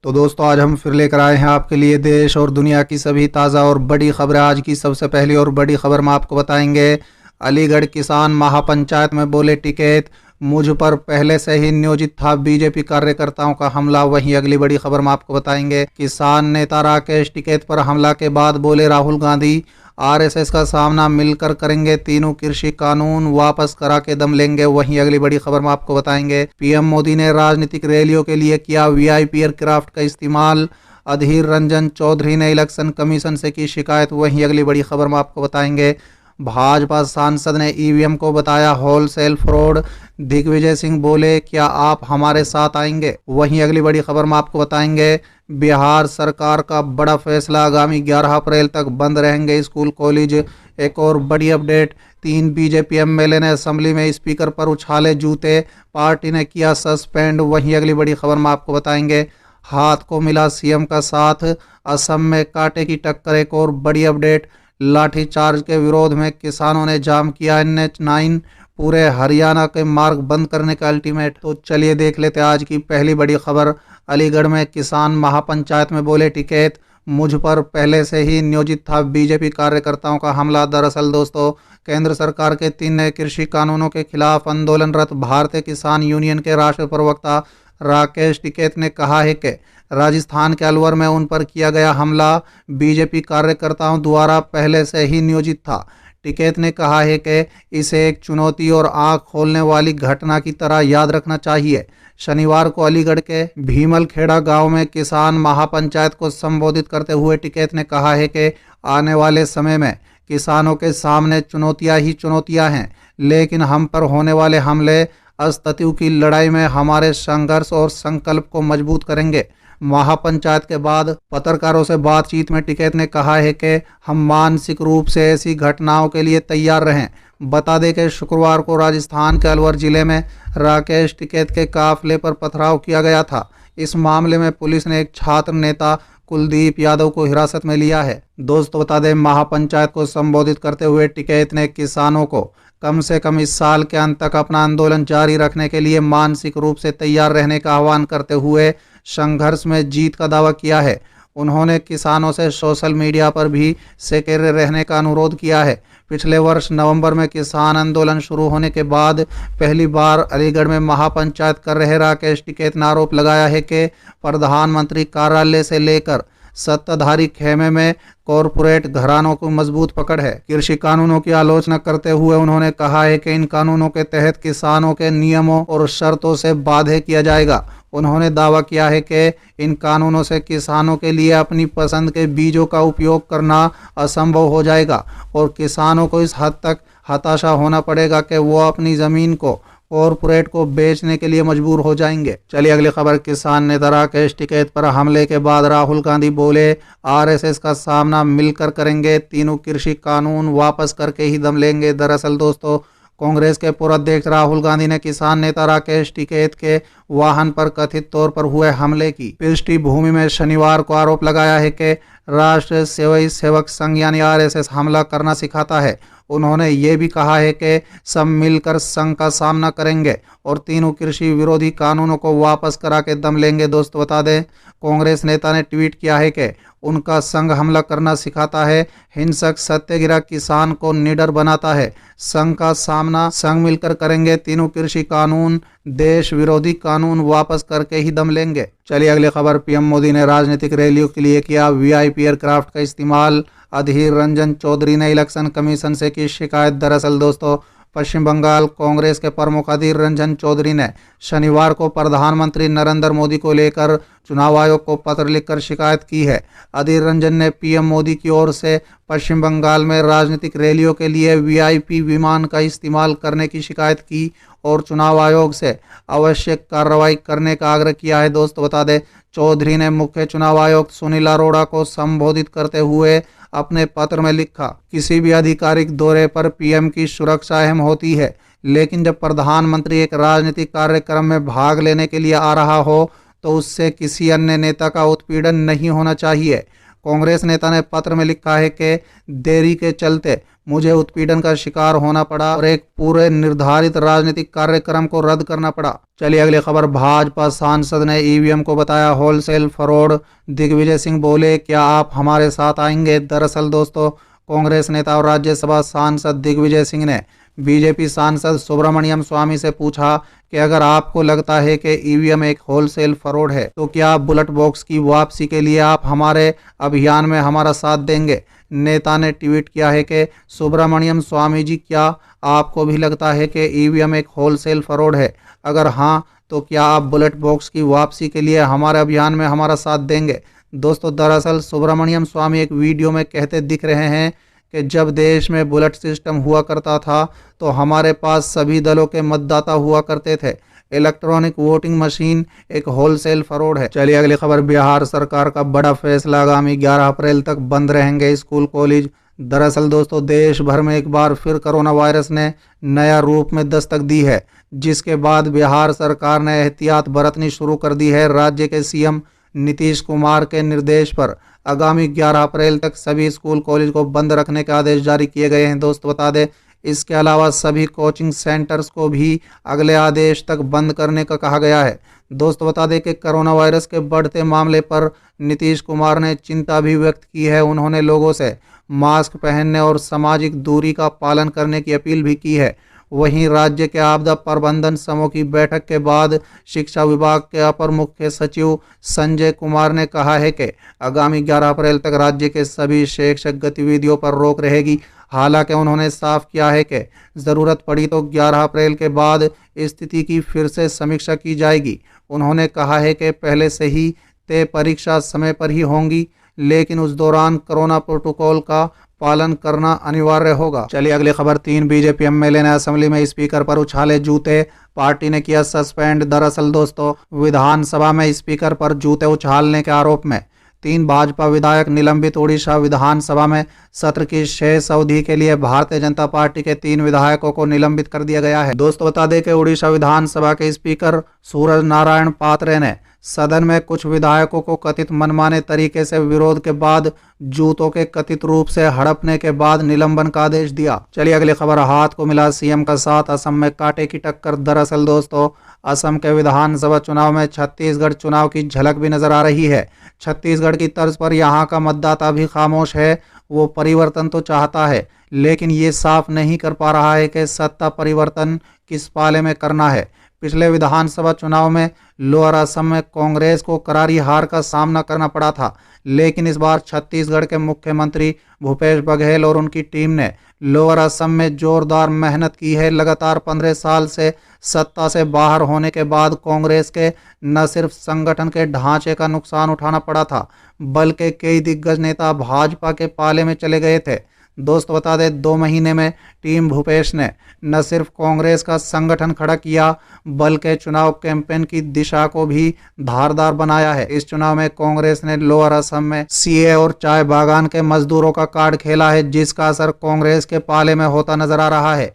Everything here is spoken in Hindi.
तो दोस्तों आज हम फिर लेकर आए हैं आपके लिए देश और दुनिया की सभी ताज़ा और बड़ी खबरें। आज की सबसे पहली और बड़ी खबर हम आपको बताएंगे। अलीगढ़ किसान महापंचायत में बोले टिकैत, मुझ पर पहले से ही नियोजित था बीजेपी कार्यकर्ताओं का हमला। वहीं अगली बड़ी खबर हम आपको बताएंगे। किसान नेता राकेश टिकैत पर हमला के बाद बोले राहुल गांधी, आरएसएस का सामना मिलकर करेंगे, तीनों कृषि कानून वापस करा के दम लेंगे। वहीं अगली बड़ी खबर में आपको बताएंगे। पीएम मोदी ने राजनीतिक रैलियों के लिए किया वीआईपी एयरक्राफ्ट का इस्तेमाल, अधीर रंजन चौधरी ने इलेक्शन कमीशन से की शिकायत। वहीं अगली बड़ी खबर में आपको बताएंगे। भाजपा सांसद ने ईवीएम को बताया होलसेल फ्रॉड, दिग्विजय सिंह बोले क्या आप हमारे साथ आएंगे। वहीं अगली बड़ी खबर में आपको बताएंगे। बिहार सरकार का बड़ा फैसला, आगामी 11 अप्रैल तक बंद रहेंगे स्कूल कॉलेज। एक और बड़ी अपडेट, 3 बीजेपी एमएलए ने असेंबली में स्पीकर पर उछाले जूते, पार्टी ने किया सस्पेंड। वहीं अगली बड़ी खबर में आपको बताएंगे। हाथ को मिला सीएम का साथ, असम में कांटे की टक्कर। एक और बड़ी अपडेट, लाठीचार्ज के विरोध में किसानों ने जाम किया NH9, पूरे हरियाणा के मार्ग बंद करने का अल्टीमेट। तो चलिए देख लेते हैं आज की पहली बड़ी खबर। अलीगढ़ में किसान महापंचायत में बोले टिकैत, मुझ पर पहले से ही नियोजित था बीजेपी कार्यकर्ताओं का हमला। दरअसल दोस्तों, केंद्र सरकार के 3 नए कृषि कानूनों के खिलाफ आंदोलनरत भारतीय किसान यूनियन के राष्ट्रीय प्रवक्ता राकेश टिकैत ने कहा है कि राजस्थान के अलवर में उन पर किया गया हमला बीजेपी कार्यकर्ताओं द्वारा पहले से ही नियोजित था। टिकैत ने कहा है कि इसे एक चुनौती और आंख खोलने वाली घटना की तरह याद रखना चाहिए। शनिवार को अलीगढ़ के भीमलखेड़ा गांव में किसान महापंचायत को संबोधित करते हुए टिकैत ने कहा है कि आने वाले समय में किसानों के सामने चुनौतियां ही चुनौतियां हैं, लेकिन हम पर होने वाले हमले अस्तित्व की लड़ाई में हमारे संघर्ष और संकल्प को मजबूत करेंगे। महापंचायत के बाद पत्रकारों से बातचीत में टिकैत ने कहा है कि हम मानसिक रूप से ऐसी घटनाओं के लिए तैयार रहें। बता दें कि शुक्रवार को राजस्थान के अलवर जिले में राकेश टिकैत के काफिले पर पथराव किया गया था। इस मामले में पुलिस ने एक छात्र नेता कुलदीप यादव को हिरासत में लिया है। दोस्तों बता दें, महापंचायत को संबोधित करते हुए टिकैत ने किसानों को कम से कम इस साल के अंत तक अपना आंदोलन जारी रखने के लिए मानसिक रूप से तैयार रहने का आह्वान करते हुए संघर्ष में जीत का दावा किया है। उन्होंने किसानों से सोशल मीडिया पर भी सक्रिय रहने का अनुरोध किया है। पिछले वर्ष नवंबर में किसान आंदोलन शुरू होने के बाद पहली बार अलीगढ़ में महापंचायत कर रहे राकेश टिकैत ने आरोप लगाया है कि प्रधानमंत्री कार्यालय से लेकर सत्ताधारी खेमे में कॉरपोरेट घरानों को मजबूत पकड़ है। कृषि कानूनों की आलोचना करते हुए उन्होंने कहा है कि इन कानूनों के तहत किसानों के नियमों और शर्तों से बाध्य किया जाएगा। उन्होंने दावा किया है कि इन कानूनों से किसानों के लिए अपनी पसंद के बीजों का उपयोग करना असंभव हो जाएगा और किसानों को इस हद तक हताशा होना पड़ेगा कि वो अपनी ज़मीन को कॉरपोरेट को बेचने के लिए मजबूर हो जाएंगे। चलिए अगली खबर। किसान नेता राकेश टिकैत पर हमले के बाद राहुल गांधी बोले आरएसएस का सामना मिलकर करेंगे, तीनों कृषि कानून वापस करके ही दम लेंगे। दरअसल दोस्तों, कांग्रेस के पूर्व अध्यक्ष राहुल गांधी ने किसान नेता राकेश टिकैत के वाहन पर कथित तौर पर हुए हमले की पृष्ठभूमि में शनिवार को आरोप लगाया है कि राष्ट्रीय स्वयं सेवक संघ यानी आरएसएस हमला करना सिखाता है। उन्होंने ये भी कहा है कि सब मिलकर संघ का सामना करेंगे और तीनों कृषि विरोधी कानूनों को वापस करा के दम लेंगे। दोस्तों बता दें, कांग्रेस नेता ने ट्वीट किया है कि उनका संघ हमला करना सिखाता है, हिंसक सत्याग्रह किसान को निडर बनाता है। संघ का सामना संघ मिलकर करेंगे, तीनों कृषि कानून देश विरोधी कानून वापस करके ही दम लेंगे। चलिए अगली खबर। पीएम मोदी ने राजनीतिक रैलियों के लिए किया वीआईपी एयरक्राफ्ट का इस्तेमाल, अधीर रंजन चौधरी ने इलेक्शन कमीशन से की शिकायत। दरअसल दोस्तों, पश्चिम बंगाल कांग्रेस के प्रमुख अधीर रंजन चौधरी ने शनिवार को प्रधानमंत्री नरेंद्र मोदी को लेकर चुनाव आयोग को पत्र लिखकर शिकायत की है। अधीर रंजन ने पीएम मोदी की ओर से पश्चिम बंगाल में राजनीतिक रैलियों के लिए वीआईपी विमान का इस्तेमाल करने की शिकायत की और चुनाव आयोग से आवश्यक कार्रवाई करने का आग्रह किया है। दोस्तों बता दें, चौधरी ने मुख्य चुनाव आयुक्त सुनील अरोड़ा को संबोधित करते हुए अपने पत्र में लिखा, किसी भी आधिकारिक दौरे पर पीएम की सुरक्षा अहम होती है, लेकिन जब प्रधानमंत्री एक राजनीतिक कार्यक्रम में भाग लेने के लिए आ रहा हो तो उससे किसी अन्य नेता का उत्पीड़न नहीं होना चाहिए। कांग्रेस नेता ने पत्र में लिखा है कि देरी के चलते मुझे उत्पीड़न का शिकार होना पड़ा और एक पूरे निर्धारित राजनीतिक कार्यक्रम को रद्द करना पड़ा। चलिए अगली खबर। भाजपा सांसद ने ईवीएम को बताया होलसेल फ्रॉड। दिग्विजय सिंह बोले, क्या आप हमारे साथ आएंगे? दरअसल दोस्तों, कांग्रेस नेता और राज्यसभा सांसद दिग्विजय सिंह ने बीजेपी सांसद सुब्रमण्यम स्वामी से पूछा कि अगर आपको लगता है कि ईवीएम एक होलसेल फ्रॉड है तो क्या बुलेट बॉक्स की वापसी के लिए आप हमारे अभियान में हमारा साथ देंगे? नेता ने ट्वीट किया है कि सुब्रमण्यम स्वामी जी, क्या आपको भी लगता है कि ईवीएम एक होलसेल फ्रॉड है? अगर हाँ, तो क्या आप बुलेट बॉक्स की वापसी के लिए हमारे अभियान में हमारा साथ देंगे? दोस्तों, दरअसल सुब्रमण्यम स्वामी एक वीडियो में कहते दिख रहे हैं कि जब देश में बुलेट सिस्टम हुआ करता था तो हमारे पास सभी दलों के मतदाता हुआ करते थे। इलेक्ट्रॉनिक वोटिंग मशीन एक होलसेल फ्रॉड है। चलिए अगली खबर। बिहार सरकार का बड़ा फैसला, आगामी 11 अप्रैल तक बंद रहेंगे स्कूल कॉलेज। दरअसल दोस्तों, देश भर में एक बार फिर कोरोना वायरस ने नया रूप में दस्तक दी है, जिसके बाद बिहार सरकार ने एहतियात बरतनी शुरू कर दी है। राज्य के सीएम नीतीश कुमार के निर्देश पर आगामी 11 अप्रैल तक सभी स्कूल कॉलेज को बंद रखने के आदेश जारी किए गए हैं। दोस्त बता दें, इसके अलावा सभी कोचिंग सेंटर्स को भी अगले आदेश तक बंद करने का कहा गया है। दोस्त बता दें कि कोरोना वायरस के बढ़ते मामले पर नीतीश कुमार ने चिंता भी व्यक्त की है। उन्होंने लोगों से मास्क पहनने और सामाजिक दूरी का पालन करने की अपील भी की है। वहीं राज्य के आपदा प्रबंधन समूह की बैठक के बाद शिक्षा विभाग के अपर मुख्य सचिव संजय कुमार ने कहा है कि आगामी 11 अप्रैल तक राज्य के सभी शैक्षिक गतिविधियों पर रोक रहेगी। हालांकि उन्होंने साफ किया है कि ज़रूरत पड़ी तो 11 अप्रैल के बाद स्थिति की फिर से समीक्षा की जाएगी। उन्होंने कहा है कि पहले से ही तय परीक्षा समय पर ही होंगी, लेकिन उस दौरान कोरोना प्रोटोकॉल का पालन करना अनिवार्य होगा। चलिए अगली खबर। 3 बीजेपी एमएलए ने असेंबली में स्पीकर पर उछाले जूते, पार्टी ने किया सस्पेंड। दरअसल दोस्तों, विधानसभा में स्पीकर पर जूते उछालने के आरोप में 3 भाजपा विधायक निलंबित। उड़ीसा विधानसभा में सत्र की शेष अवधि के लिए भारतीय जनता पार्टी के 3 विधायकों को निलंबित कर दिया गया है। दोस्तों बता दें कि उड़ीसा विधानसभा के स्पीकर सूरज नारायण पात्रे ने सदन में कुछ विधायकों को कथित मनमाने तरीके से विरोध के बाद जूतों के कथित रूप से हड़पने के बाद निलंबन का आदेश दिया। चलिए अगली खबर। हाथ को मिला सीएम का साथ, असम में कांटे की टक्कर। दरअसल दोस्तों, असम के विधानसभा चुनाव में छत्तीसगढ़ चुनाव की झलक भी नजर आ रही है। छत्तीसगढ़ की तर्ज पर यहाँ का मतदाता भी खामोश है। वो परिवर्तन तो चाहता है, लेकिन ये साफ नहीं कर पा रहा है कि सत्ता परिवर्तन किस पाले में करना है। पिछले विधानसभा चुनाव में लोअर असम में कांग्रेस को करारी हार का सामना करना पड़ा था, लेकिन इस बार छत्तीसगढ़ के मुख्यमंत्री भूपेश बघेल और उनकी टीम ने लोअर असम में जोरदार मेहनत की है। लगातार 15 साल से सत्ता से बाहर होने के बाद कांग्रेस के न सिर्फ संगठन के ढांचे का नुकसान उठाना पड़ा था, बल्कि कई दिग्गज नेता भाजपा के पाले में चले गए थे। दोस्त बता दें, 2 महीने में टीम भूपेश ने न सिर्फ कांग्रेस का संगठन खड़ा किया, बल्कि चुनाव कैंपेन की दिशा को भी धारदार बनाया है। इस चुनाव में कांग्रेस ने लोअर असम में सीए और चाय बागान के मजदूरों का कार्ड खेला है, जिसका असर कांग्रेस के पाले में होता नजर आ रहा है।